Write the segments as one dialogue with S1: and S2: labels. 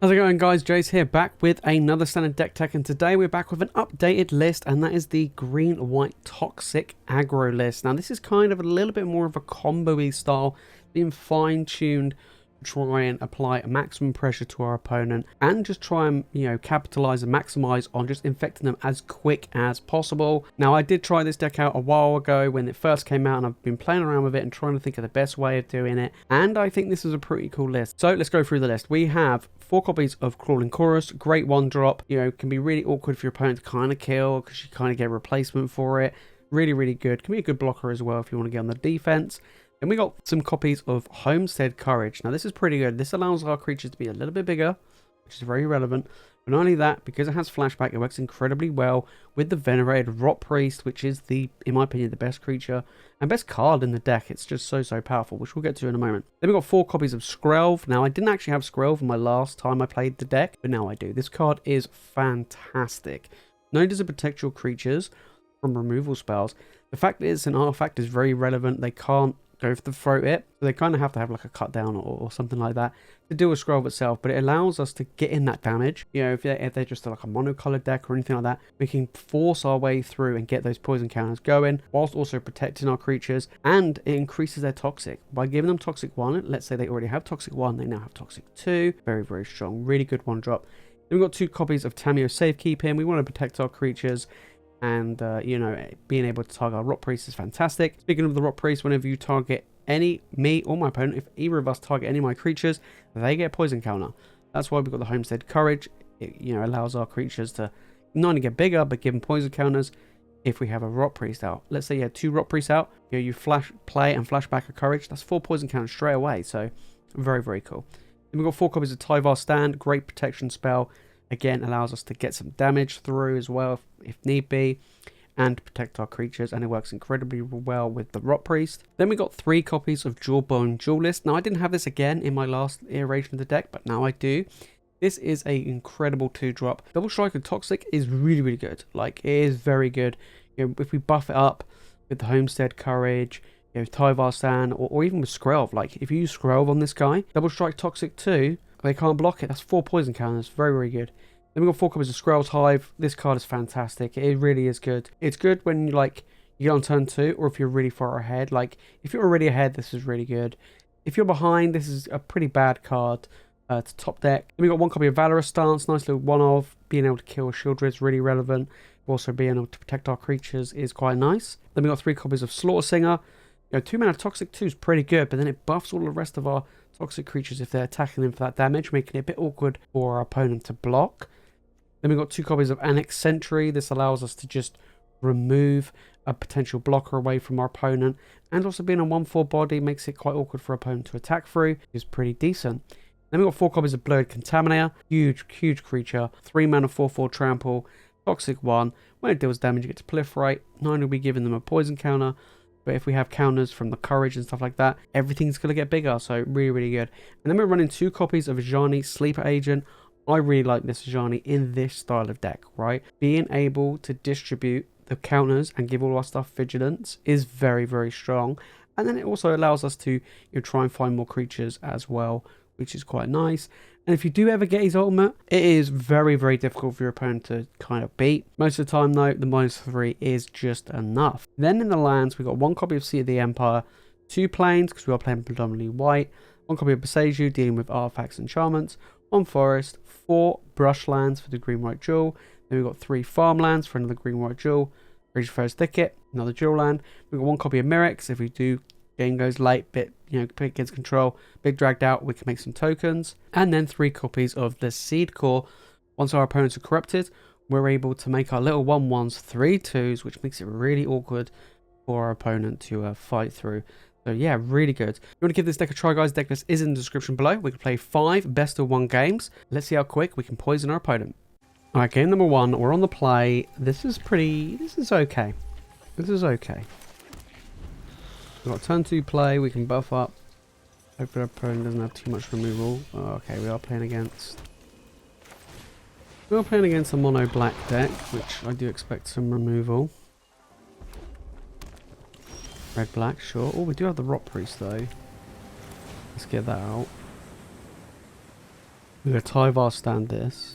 S1: How's it going, guys? Jace here, back with another standard deck tech, and today we're back with an updated list, and that is the green-white toxic aggro list. Now this is kind of a little bit more of a combo-y style, being fine-tuned to try and apply maximum pressure to our opponent and just try and, capitalize and maximize on just infecting them as quick as possible. Now I did try this deck out a while ago when it first came out, and I've been playing around with it and trying to think of the best way of doing it, and I think this is a pretty cool list. So let's go through the list. We have 4 copies of Crawling Chorus, great one drop. Can be really awkward for your opponent to kind of kill because you kind of get a replacement for it. Really good. Can be a good blocker as well if you want to get on the defense. Then we got some copies of Homestead Courage. Now this is pretty good. This allows our creatures to be a little bit bigger, which is very relevant. But not only that, because it has flashback, it works incredibly well with the Venerated Rotpriest, which is in my opinion, the best creature and best card in the deck. It's just so powerful, which we'll get to in a moment. Then we got 4 copies of Skrelv. Now I didn't actually have Skrelv my last time I played the deck, but now I do. This card is fantastic. Not only does it protect your creatures from removal spells, the fact that it's an artifact is very relevant. They can't go for the throat it, so they kind of have to have like a cut down or something like that to deal with Skrelv itself, but it allows us to get in that damage. If they're just like a monocolored deck or anything like that, we can force our way through and get those poison counters going whilst also protecting our creatures, and it increases their toxic by giving them toxic 1. Let's say they already have toxic 1, they now have toxic 2. Very strong, really good one drop. Then we've got 2 copies of Tamiyo Safekeeping. We want to protect our creatures, and being able to target our Rotpriest is fantastic. Speaking of the Rotpriest, whenever you target me or my opponent, if either of us target any of my creatures, they get a poison counter. That's why we've got the Homestead Courage. It allows our creatures to not only get bigger but give them poison counters if we have a Rotpriest out. Let's say you had 2 Rotpriests out, you play and flash back a Courage, that's 4 poison counters straight away. So very cool. Then we've got 4 copies of Tyvar Stand, great protection spell. Again, allows us to get some damage through as well if need be, and protect our creatures, and it works incredibly well with the Rotpriest. Then we got 3 copies of Jawbone Duelist. Now I didn't have this again in my last iteration of the deck, but now I do. This is a incredible 2-drop. Double Strike and Toxic is really good. Like, it is very good. If we buff it up with the Homestead Courage, Tyvar Stand, or even with Skrelv. Like, if you use Skrelv on this guy, Double Strike Toxic 2, they can't block it. That's 4 poison counters. Very good. Then we've got 4 copies of Skrelv's Hive. This card is fantastic. It really is good. It's good when you get on turn 2, or if you're really far ahead. Like, if you're already ahead, this is really good. If you're behind, this is a pretty bad card to top deck. Then we got 1 copy of Valorous Stance. Nice little one-of. Being able to kill a Shieldred is really relevant. Also being able to protect our creatures is quite nice. Then we got 3 copies of Slaughter Singer. 2 mana Toxic 2 is pretty good, but then it buffs all the rest of our toxic creatures if they're attacking them for that damage, making it a bit awkward for our opponent to block. Then we've got 2 copies of Annex Sentry. This allows us to just remove a potential blocker away from our opponent, and also being a 1/4 body makes it quite awkward for our opponent to attack through. It's pretty decent. Then we've got 4 copies of Bloated Contaminator. Huge creature. 3 mana 4/4 trample. Toxic 1. When it deals damage, you get to proliferate. Not only are we giving them a poison counter, but if we have counters from the Courage and stuff like that, everything's going to get bigger. So really good. And then we're running 2 copies of Ajani Sleeper Agent. I really like this Ajani in this style of deck, right? Being able to distribute the counters and give all our stuff vigilance is very strong. And then it also allows us to try and find more creatures as well, which is quite nice. And if you do ever get his ultimate, it is very difficult for your opponent to kind of beat. Most of the time though, the -3 is just enough. Then in the lands, we got 1 copy of Seat of the Empire, 2 plains because we are playing predominantly white, 1 copy of Boseiju dealing with artifacts and enchantments, 1 forest, 4 Brushlands for the green-white jewel. Then we've got 3 farmlands for another green-white jewel, Razorverge Thicket, another jewel land. We've got 1 copy of Mirrex. If we do, game goes late, bit pick against control, big dragged out, we can make some tokens. And then 3 copies of the Seedcore. Once our opponents are corrupted, we're able to make our little 1/1s 3/2s, which makes it really awkward for our opponent to fight through. So yeah, really good. If you want to give this deck a try, guys, deck list is in the description below. We can play 5 best of 1 games. Let's see how quick we can poison our opponent. Alright, game number 1, we're on the play. This is okay. This is okay. We've got turn 2 play, we can buff up. Hopefully our opponent doesn't have too much removal. Oh, okay, we are playing against a mono black deck, which I do expect some removal. Red black, sure. Oh, we do have the Rotpriest though. Let's get that out. We're going to Tyvar stand this.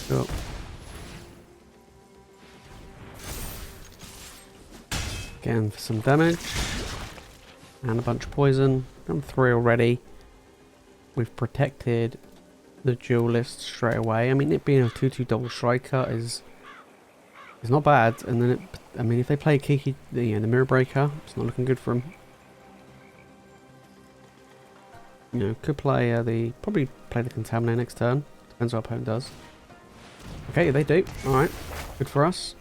S1: Sure. Again for some damage. And a bunch of poison. Done 3 already. We've protected the duelist straight away. I mean, it being a 2/2 double striker is not bad. And then I mean, if they play Kiki, the Mirror Breaker, it's not looking good for him. You know, could play probably play the Contaminator next turn. Depends what opponent does. Okay, they do. Alright. Good for us.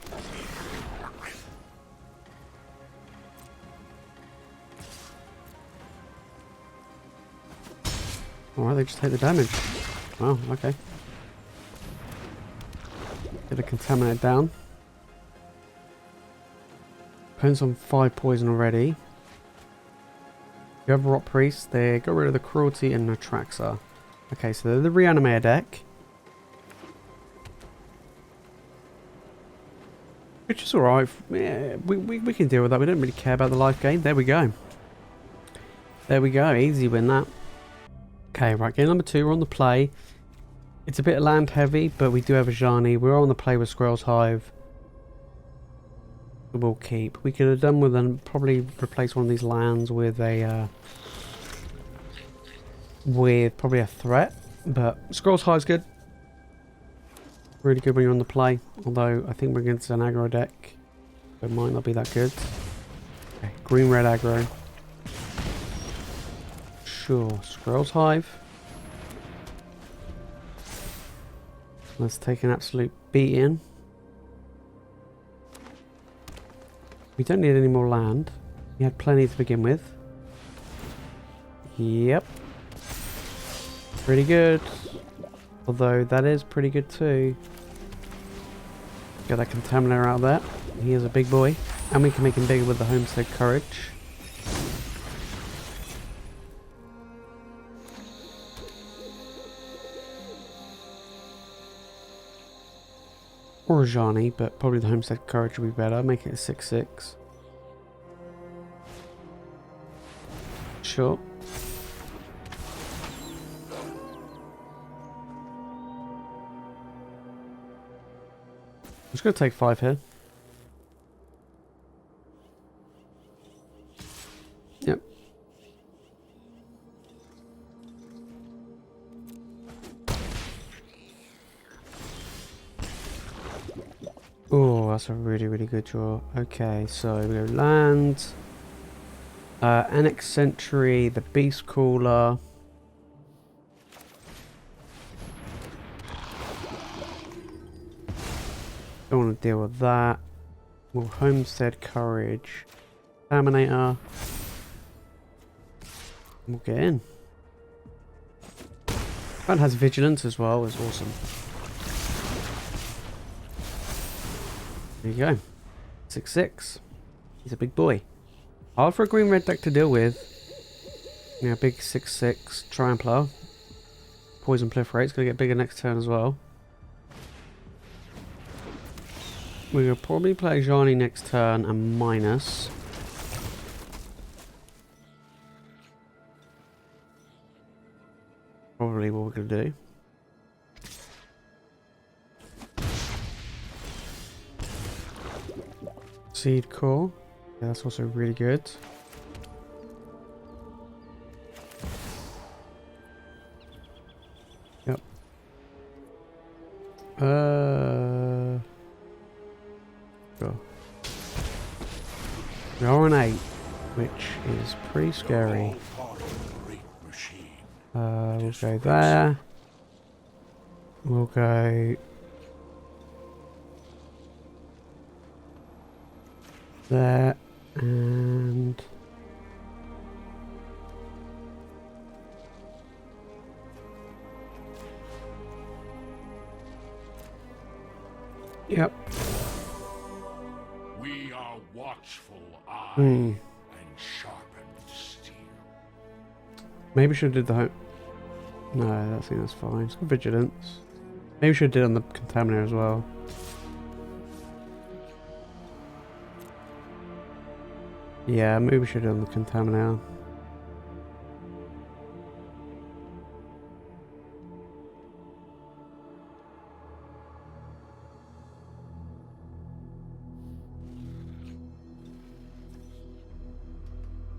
S1: Alright, they just take the damage. Wow, okay. Get the Contaminator down. Opponent's on 5 poison already. You have Rotpriest, they got rid of the Cruelty and Natraxa. Okay, so they're the Reanimator deck. Which is alright. Yeah, we can deal with that. We don't really care about the life gain. There we go. There we go. Easy win that. Okay, right. Game number 2. We're on the play. It's a bit land heavy, but we do have Ajani. We're on the play with Skrelv's Hive. We'll keep. We could have done with probably replace one of these lands with a probably a threat, but Skrelv's Hive's good. Really good when you're on the play. Although I think we're against an aggro deck, so it might not be that good. Okay, green red aggro. Sure, Skrelv's Hive. Let's take an absolute beating. We don't need any more land. We had plenty to begin with. Yep. Pretty good. Although that is pretty good too. Get that Contaminator out there. He is a big boy. And we can make him bigger with the Homestead Courage. Or Ajani, but probably the Homestead Courage would be better. Make it a 6/6. Sure. I'm just going to take 5 here. Yep. Oh, that's a really, really good draw. Okay, so we go land. Annex Sentry, the Beast Cooler. Don't want to deal with that. We'll Homestead Courage. Contaminator. We'll get in. That has Vigilance as well, is awesome. There you go. 6/6. He's a big boy. Hard for a green red deck to deal with. Yeah, big 6/6 Trampler. Poison Proliferate's gonna get bigger next turn as well. We're gonna probably play Ajani next turn and minus. Probably what we're gonna do. Seedcore. Yeah, that's also really good. Yep. Sure. We are on 8, which is pretty scary. We'll go there. We'll go there, and yep.
S2: We are watchful eye and sharpened steel.
S1: Maybe should have did the home. No, I think that's fine. It's got vigilance. Maybe should have did on the contaminator as well. Yeah, maybe we should have done the contaminator.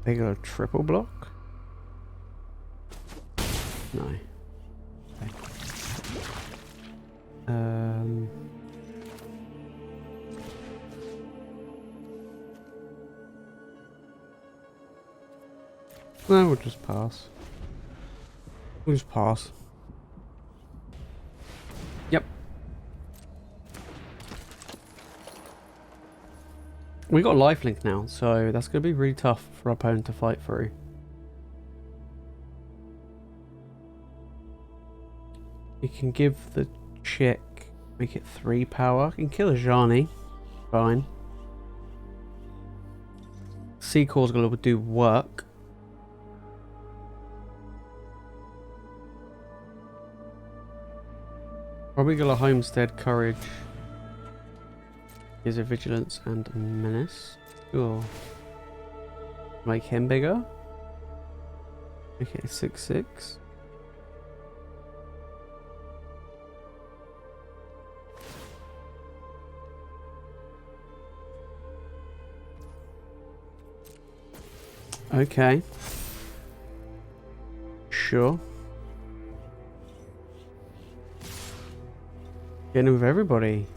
S1: They got a triple block? No. Okay. No, we'll just pass. We'll just pass. Yep. We got lifelink now, so that's going to be really tough for our opponent to fight through. You can give the chick, make it 3 power. You can kill Ajani. Fine. Seedcore's going to do work. Probably got a Homestead Courage. Gives a Vigilance and Menace. Cool. Make him bigger. Make it a 6/6. Okay. Sure. Getting with everybody.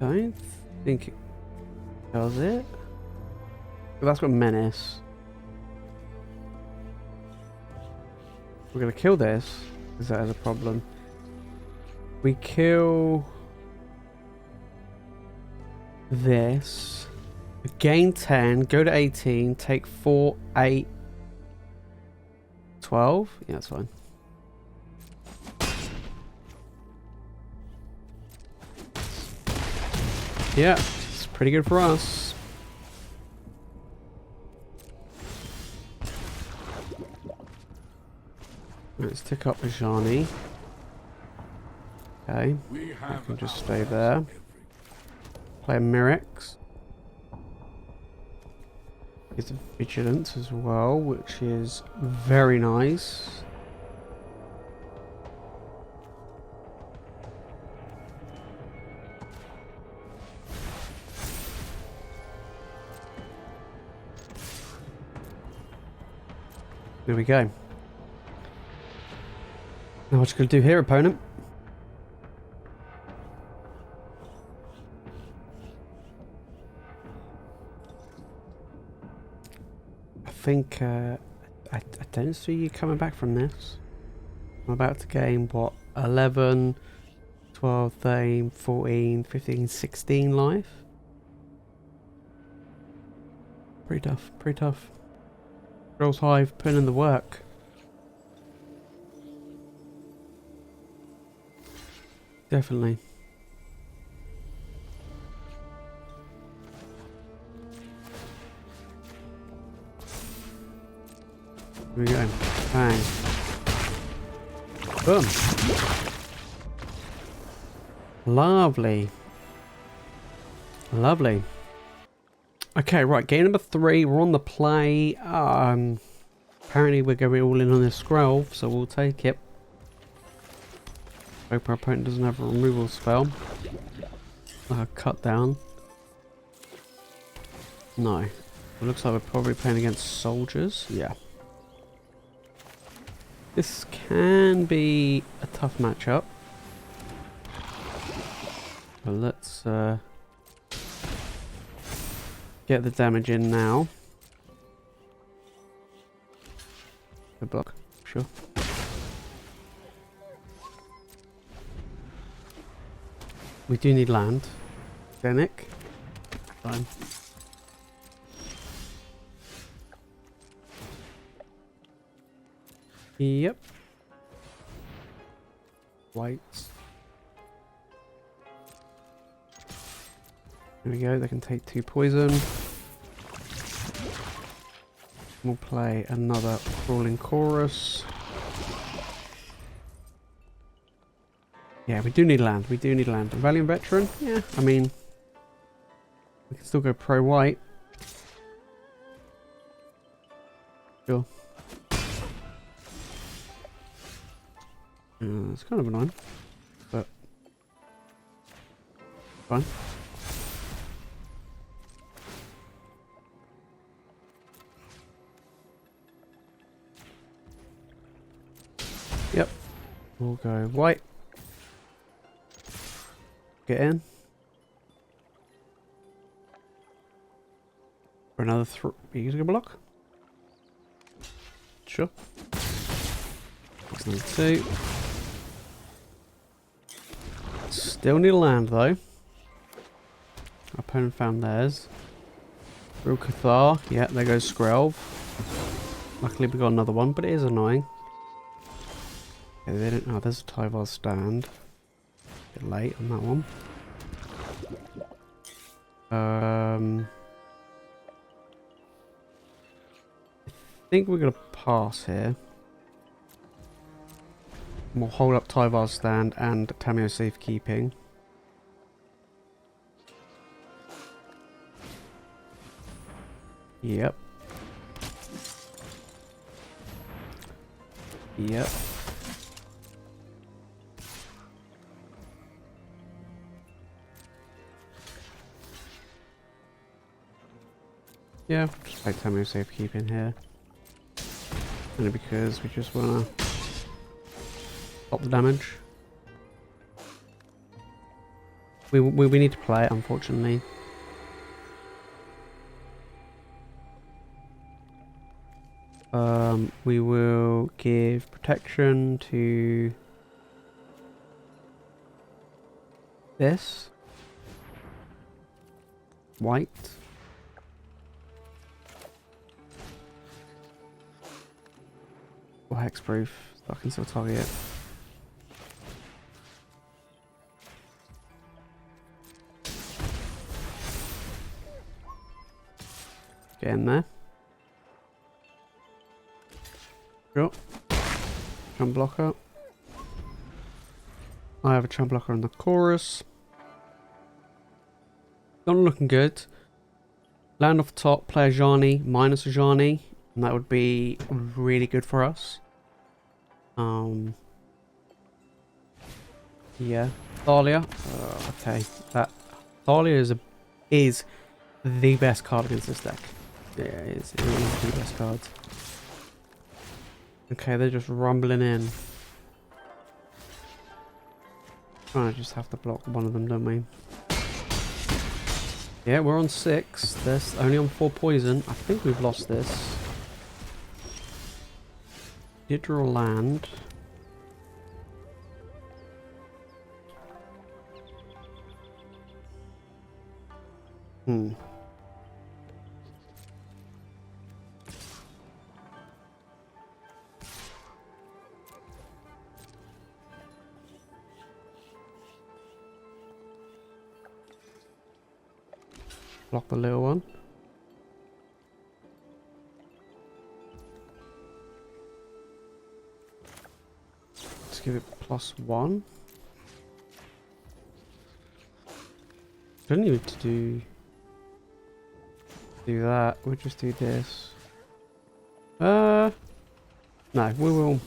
S1: Don't think it does it. But that's got Menace. We're gonna kill this, because that is a problem. We kill this. Gain 10, go to 18, take 4, 8, 12? Yeah, that's fine. Yeah, it's pretty good for us. Let's tick up Ajani. Okay, I can just stay there. Play a Mirrex. It's a Vigilance as well, which is very nice. There we go. Now what you gonna do here, opponent? I think I don't see you coming back from this. I'm about to gain what, 11, 12, 13, 14, 15, 16 life. Pretty tough, pretty tough. Girls Hive putting in the work. Definitely. Here we go. Bang. Boom. Lovely. Lovely. Okay, right, game number 3, we're on the play. Apparently we're going all in on this Skrelv, so we'll take it. Hope our opponent doesn't have a removal spell. Like a cut down. No. It looks like we're probably playing against soldiers. Yeah. This can be a tough matchup. But let's get the damage in now. Good block, sure. We do need land. Nick. Fine. Yep. Whites. There we go, they can take 2 poison. We'll play another Crawling Chorus. Yeah, we do need land. We do need land. A Valiant Veteran? Yeah, I mean, we can still go pro-white. Sure. It's kind of annoying, but fine. Yep. We'll go white. Get in. For another are you gonna block? Sure. That's number 2. Still need a land though. Our opponent found theirs. Real Cathar. Yeah, there goes Skrelv. Luckily we got another one, but it is annoying. Okay, they don't. Oh, there's a Tyvar stand. A bit late on that one. I think we're gonna pass here. We'll hold up Tyvar's stand and Tamiyo Safekeeping. Yep. Yep. Yeah, just play Tamiyo Safekeeping here. Only because we just wanna stop the damage. We need to play it, unfortunately. We will give protection to this white. Or hexproof, so I can still target it. Get in there. Sure. Chump blocker. I have a chump blocker on the chorus. Not looking good. Land off the top, play Ajani, minus Ajani, and that would be really good for us. Yeah. Thalia. Okay. That Thalia is the best card against this deck. Yeah, it is the best card. Okay, they're just rumbling in. I just have to block one of them, don't we? Yeah, we're on 6. They're only on 4 poison. I think we've lost this. Did draw land. Block the little one. Let's give it +1. Don't need to do that. We'll just do this. No, we will.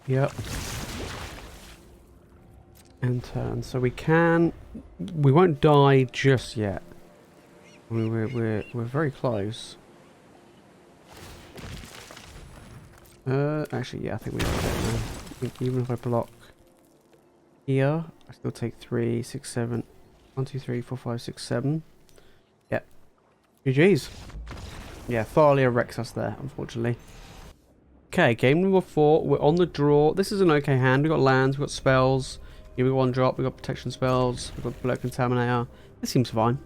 S1: Yep. And turn. So we won't die just yet. I mean, we're very close. Actually, yeah, I think we are dead now. I think even if I block here, I still take 3, 6, 7. 1, 2, 3, 4, 5, 6, 7. Yep. GG's. Yeah, Thalia wrecks us there, unfortunately. Okay, game number 4. We're on the draw. This is an okay hand. We've got lands, we've got spells. Here we got 1 drop, we've got protection spells, we've got Bloated Contaminator. This seems fine.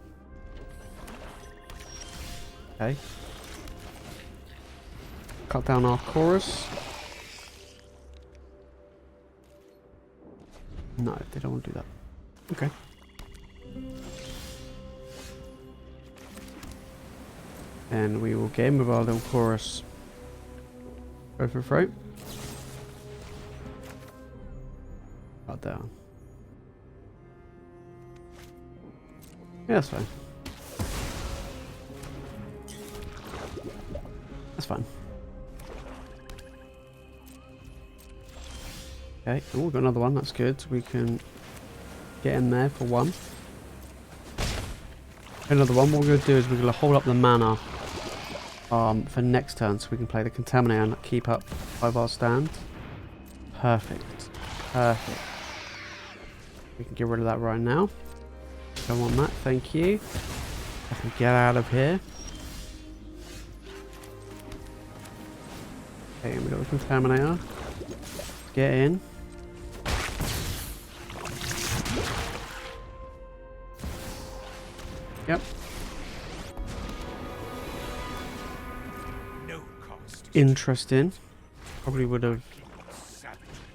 S1: Okay. Cut down our chorus. No, they don't want to do that. Okay. And we will get in with our little chorus. Go for throat. Cut down. Yeah, that's fine. That's fine. Okay, oh, we've got another one, that's good. We can get in there for one. Another one, what we're going to do is we're going to hold up the mana for next turn so we can play the Contaminator and keep up 5-hour stand. Perfect. Perfect. We can get rid of that right now. Don't want that, thank you. I can get out of here. Okay, we got the Contaminator. Get in. Yep.
S2: No cost.
S1: Interesting. Probably would have.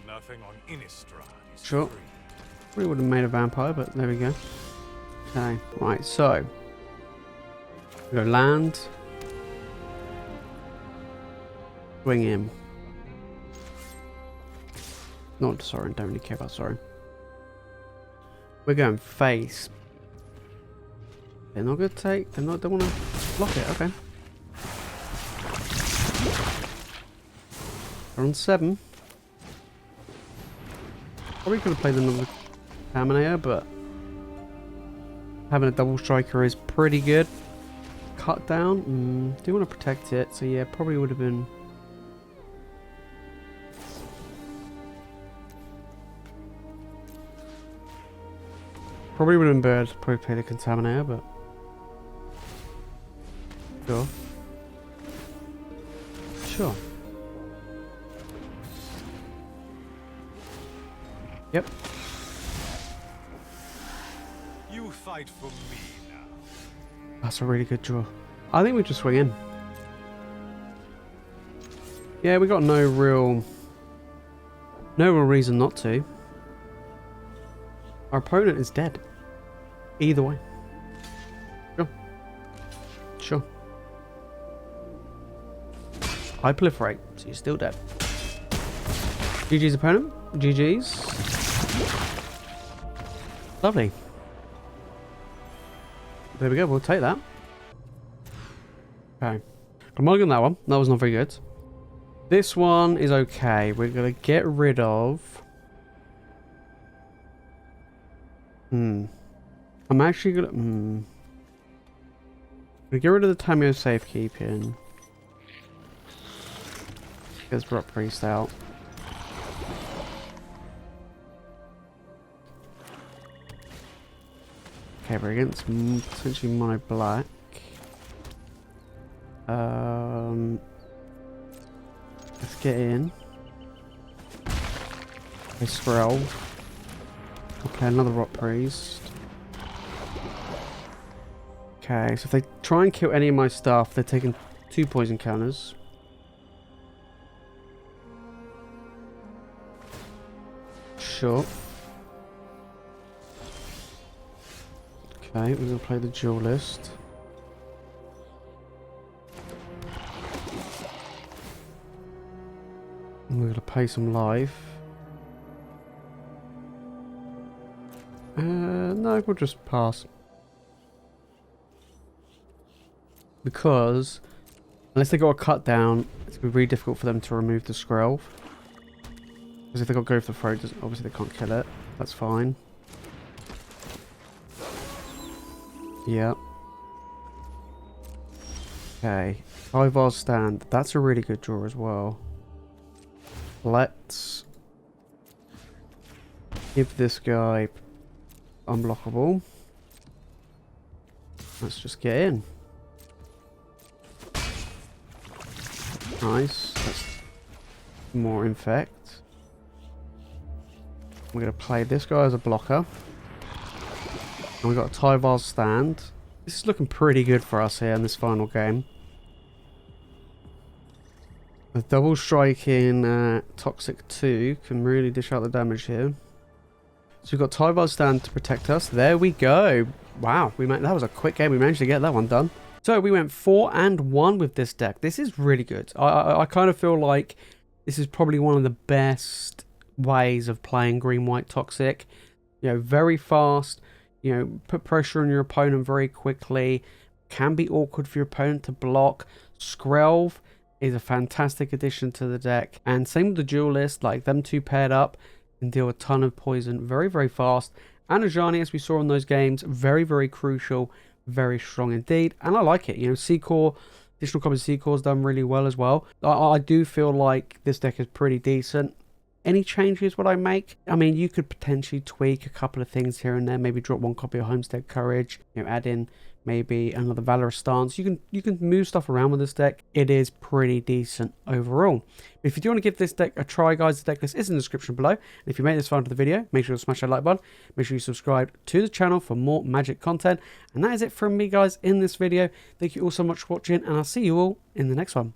S2: Nothing on Innistrad is
S1: Sure.
S2: free.
S1: Probably would have made a vampire, but there we go. Okay, right, so we go land. Swing in. Not sorry, don't really care about sorry. We're going face. They're not gonna take. They're not. They want to block it. Okay. We're on 7. Probably could have played another Contaminator, but having a double striker is pretty good. Cut down. Do want to protect it, so yeah, probably would have been. Probably would have been better to probably play the Contaminator, but sure. Sure. Yep.
S2: You fight for me now.
S1: That's a really good draw. I think we just swing in. Yeah, we got no real reason not to. Our opponent is dead. Either way. Sure. Sure. I proliferate, so you're still dead. GG's opponent. GG's. Lovely. There we go, we'll take that. Okay. I'm mulligan that one. That was not very good. This one is okay. We're going to get rid of... I'm actually going to... I'm going to get rid of the Tamiyo Safekeeping. Get this Rotpriest out. Okay, we're against potentially mono black. Let's get in. Okay, Skrelv. Okay, another Rotpriest. Okay, so if they try and kill any of my stuff, they're taking 2 poison counters. Sure. Okay, we're going to play the Duelist. And we're going to pay some life. No, we'll just pass. Because, unless they got a cut down, it's going to be really difficult for them to remove the Skrelv. Because if they got go for the throat, obviously they can't kill it. That's fine. Yeah. Okay. Tyvar stand. That's a really good draw as well. Let's give this guy unblockable. Let's just get in. Nice. That's more infect. We're going to play this guy as a blocker. And we've got a Tyvar stand. This is looking pretty good for us here in this final game. The double striking Toxic 2 can really dish out the damage here. So we've got Tyvar stand to protect us. There we go. Wow, that was a quick game. We managed to get that one done. So we went 4-1 with this deck. This is really good. I kind of feel like this is probably one of the best ways of playing green-white toxic. You know, very fast. You know, put pressure on your opponent very quickly. Can be awkward for your opponent to block. Skrelv is a fantastic addition to the deck. And same with the Duelist. Like, them two paired up can deal a ton of poison very, very fast. And Ajani, as we saw in those games, very, very crucial. Very strong indeed. And I like it. You know, Seedcore, additional copy of Seedcore has done really well as well. I do feel like this deck is pretty decent. Any changes would I make? I mean, you could potentially tweak a couple of things here and there. Maybe drop one copy of Homestead Courage. You know, add in maybe another Valorous Stance. You can move stuff around with this deck. It is pretty decent overall. If you do want to give this deck a try, guys, the deck list is in the description below. And if you made this far into the video, make sure to smash that like button. Make sure you subscribe to the channel for more Magic content. And that is it from me, guys, in this video. Thank you all so much for watching, and I'll see you all in the next one.